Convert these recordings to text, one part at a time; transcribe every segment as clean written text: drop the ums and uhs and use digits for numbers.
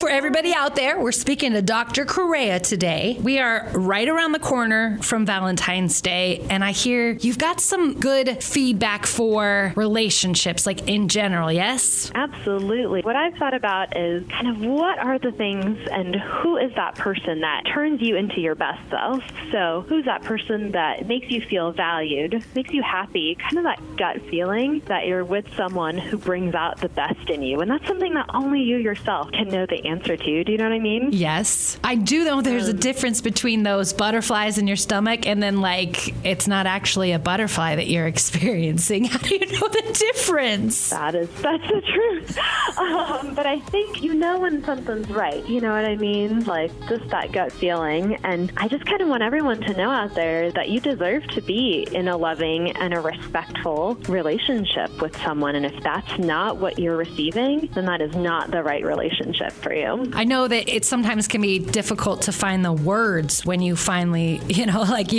For everybody out there, we're speaking to Dr. Correa today. We are right around the corner from Valentine's Day, and I hear you've got some good feedback for relationships, like in general, yes? Absolutely. What I've thought about is kind of what are the things and who is that person that turns you into your best self? So who's that person that makes you feel valued, makes you happy, kind of that gut feeling that you're with someone who brings out the best in you. And that's something that only you yourself can know the answer to. Do you know what I mean? Yes. I do know there's a difference between those butterflies in your stomach and then it's not actually a butterfly that you're experiencing. How do you know the difference? That's the truth. But I think you know when something's right. You know what I mean? Like just that gut feeling. And I just kind of want everyone to know out there that you deserve to be in a loving and a respectful relationship with someone. And if that's not what you're receiving, then that is not the right relationship for you. I know that it sometimes can be difficult to find the words when you finally, you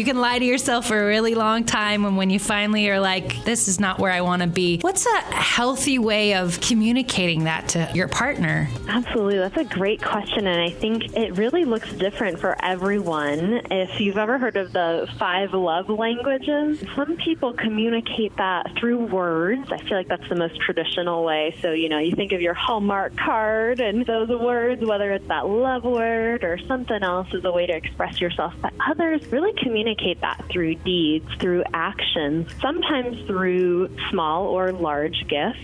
can lie to yourself for a really long time. And when you finally are like, this is not where I want to be. What's a healthy way of communicating that to your partner? Absolutely. That's a great question. And I think it really looks different for everyone. If you've ever heard of the 5 love languages, some people communicate that through words. I feel like that's the most traditional way. So, you think of your Hallmark card and those words, whether it's that love word or something else, is a way to express yourself. But others really communicate that through deeds, through actions, sometimes through small or large gifts.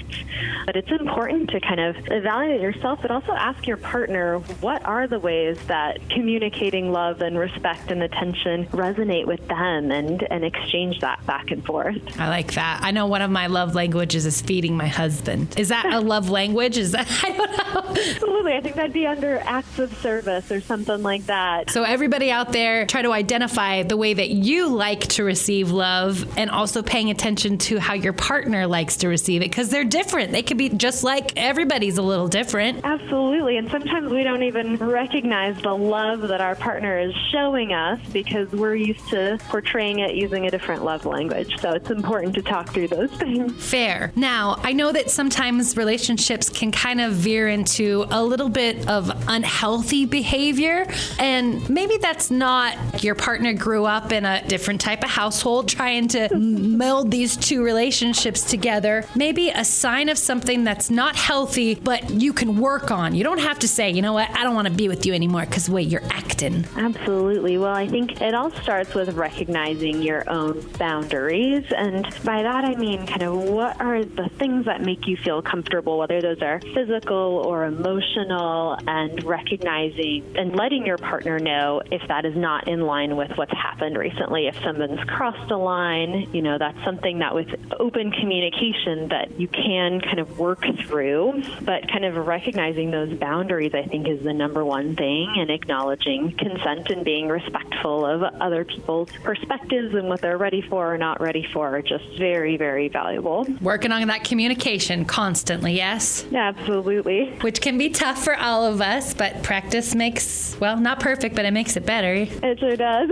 But it's important to kind of evaluate yourself, but also ask your partner, what are the ways that communicating love and respect and attention resonate with them, and exchange that back and forth. I like that. I know one of my love languages is feeding my husband. Is that a love language? I don't know. Absolutely. I think that'd be under acts of service or something like that. So everybody out there, try to identify the way that you like to receive love, and also paying attention to how your partner likes to receive it, because they're different. They could be just like everybody's a little different. Absolutely. And sometimes we don't even recognize the love that our partner is showing us because we're used to portraying it using a different love language. So it's important to talk through those things. Fair. Now, I know that sometimes relationships can kind of veer into a little bit of unhealthy behavior, and maybe that's not your partner grew up in a different type of household trying to meld these two relationships together. Maybe a sign of something that's not healthy, but you can work on. You don't have to say, you know what, I don't want to be with you anymore because the way you're acting. Absolutely. Well, I think it all starts with recognizing your own boundaries. And by that, I mean kind of what are the things that make you feel comfortable, whether those are physical or emotional, and recognizing and letting your partner know if that is not in line with what's happened recently. If someone's crossed a line, that's something that with open communication that you can kind of work through. But kind of recognizing those boundaries, I think, is the number one thing, and acknowledging consent and being respectful of other people's perspectives and what they're ready for or not ready for are just very, very valuable. Working on that communication constantly, yes? Yeah, absolutely. Which can be tough for all of us, but practice makes, not perfect, but it makes it better. It sure does.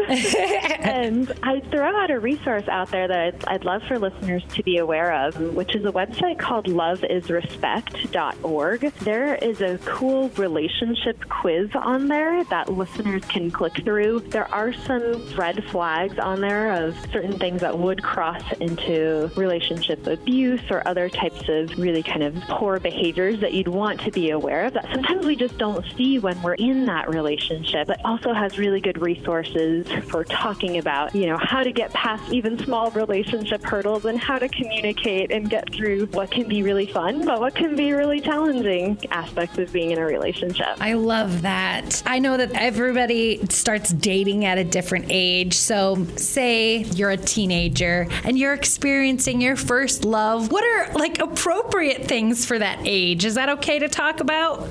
And I throw out a resource out there that I'd love for listeners to be aware of, which is a website called loveisrespect.org. There is a cool relationship quiz on there that listeners can click through. There are some red flags on there of certain things that would cross into relationship abuse or other types of really kind of poor behaviors that you'd want to be aware of that sometimes we just don't see when we're in that relationship, but also has really good resources for talking about, how to get past even small relationship hurdles and how to communicate and get through what can be really fun, but what can be really challenging aspects of being in a relationship. I love that. I know that everybody starts dating at a different age. So say you're a teenager and you're experiencing your first love. What are appropriate things for that age? Is that okay to talk about?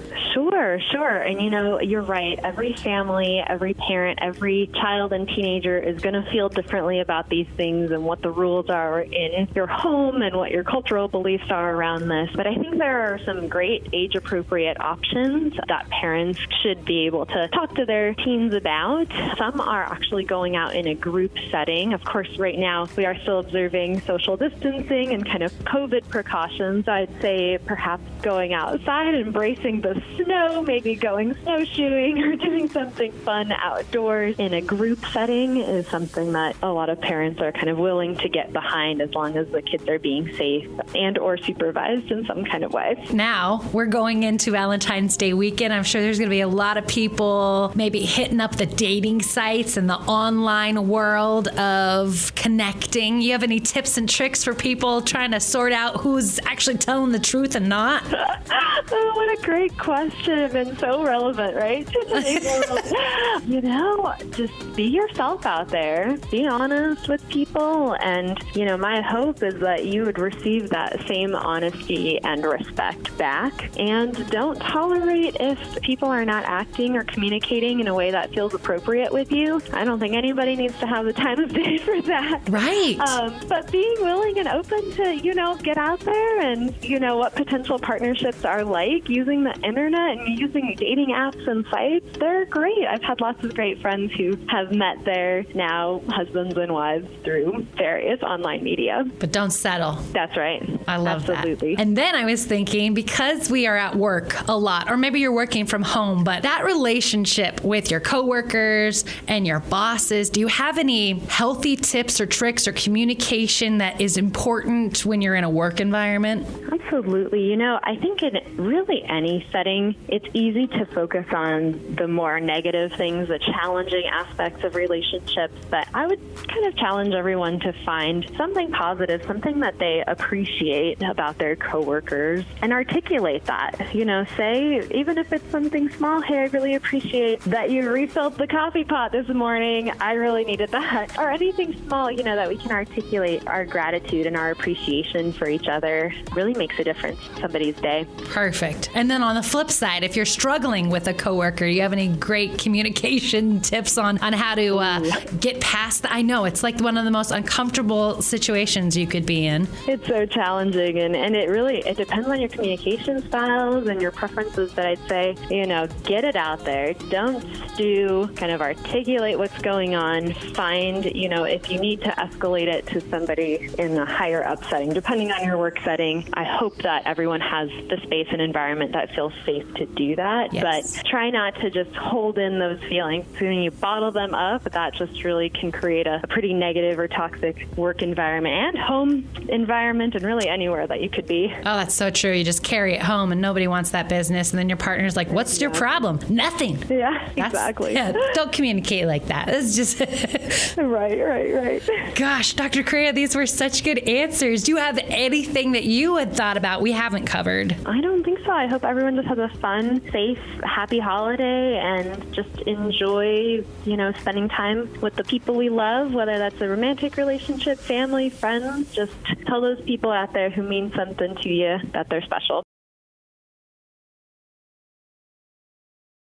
Sure. And you're right. Every family, every parent, every child and teenager is going to feel differently about these things and what the rules are in your home and what your cultural beliefs are around this. But I think there are some great age-appropriate options that parents should be able to talk to their teens about. Some are actually going out in a group setting. Of course, right now we are still observing social distancing and kind of COVID precautions. I'd say perhaps going outside, embracing the snow, maybe going snowshoeing or doing something fun outdoors in a group setting is something that a lot of parents are kind of willing to get behind as long as the kids are being safe and or supervised in some kind of way. Now we're going into Valentine's Day weekend. I'm sure there's going to be a lot of people maybe hitting up the dating sites and the online world of connecting. You have any tips and tricks for people trying to sort out who's actually telling the truth and not? Oh, what a great question, and so relevant, right? To today's world. Just be yourself out there. Be honest with people. And, my hope is that you would receive that same honesty and respect back. And don't tolerate if people are not acting or communicating in a way that feels appropriate with you. I don't think anybody needs to have the time of day for that. Right. But being willing and open to, get out there and, what potential partnerships are like using the internet and using dating apps and sites. They're great. I've had lots of great friends who have met their now husbands and wives through various online media. But don't settle. That's right. I love Absolutely. that. And then I was thinking, because we are at work a lot, or maybe you're working from home, but that relationship with your coworkers and your bosses, do you have any healthy tips or tricks or communication that is important when you're in a work environment? Absolutely. I think in really any setting, it's easy to focus on the more negative things, the challenging aspects of relationships. But I would kind of challenge everyone to find something positive, something that they appreciate about their coworkers, and articulate that. Say, even if it's something small, hey, I really appreciate that you refilled the coffee pot this morning. I really needed that. Or anything small, that we can articulate our gratitude and our appreciation for each other really makes a difference in somebody's day. Perfect. And then on the flip side, if you're struggling with a coworker, you have any great communication tips on how to get past that? I know it's like one of the most uncomfortable situations you could be in. It's so challenging, and it depends on your communication styles and your preferences, but I'd say, get it out there. Don't stew, kind of articulate what's going on. Find, if you need to escalate it to somebody in a higher up setting, depending on your work setting. I hope that everyone has the space and environment that feels safe to do that. Yes. But try not to just hold in those feelings. So when you bottle them up, that just really can create a pretty negative or toxic work environment and home environment, and really anywhere that you could be. Oh, that's so true. You just carry it home and nobody wants that business. And then your partner's like, what's your problem? Nothing. Yeah, exactly. Yeah, don't communicate like that. It's just... Right. Gosh, Dr. Correa, these were such good answers. Do you have anything that you had thought about we haven't covered? I don't think so. I hope everyone just has a fun, safe, happy holiday and just enjoy, spending time with the people we love, whether that's a romantic relationship, family, friends. Just tell those people out there who mean something to you that they're special.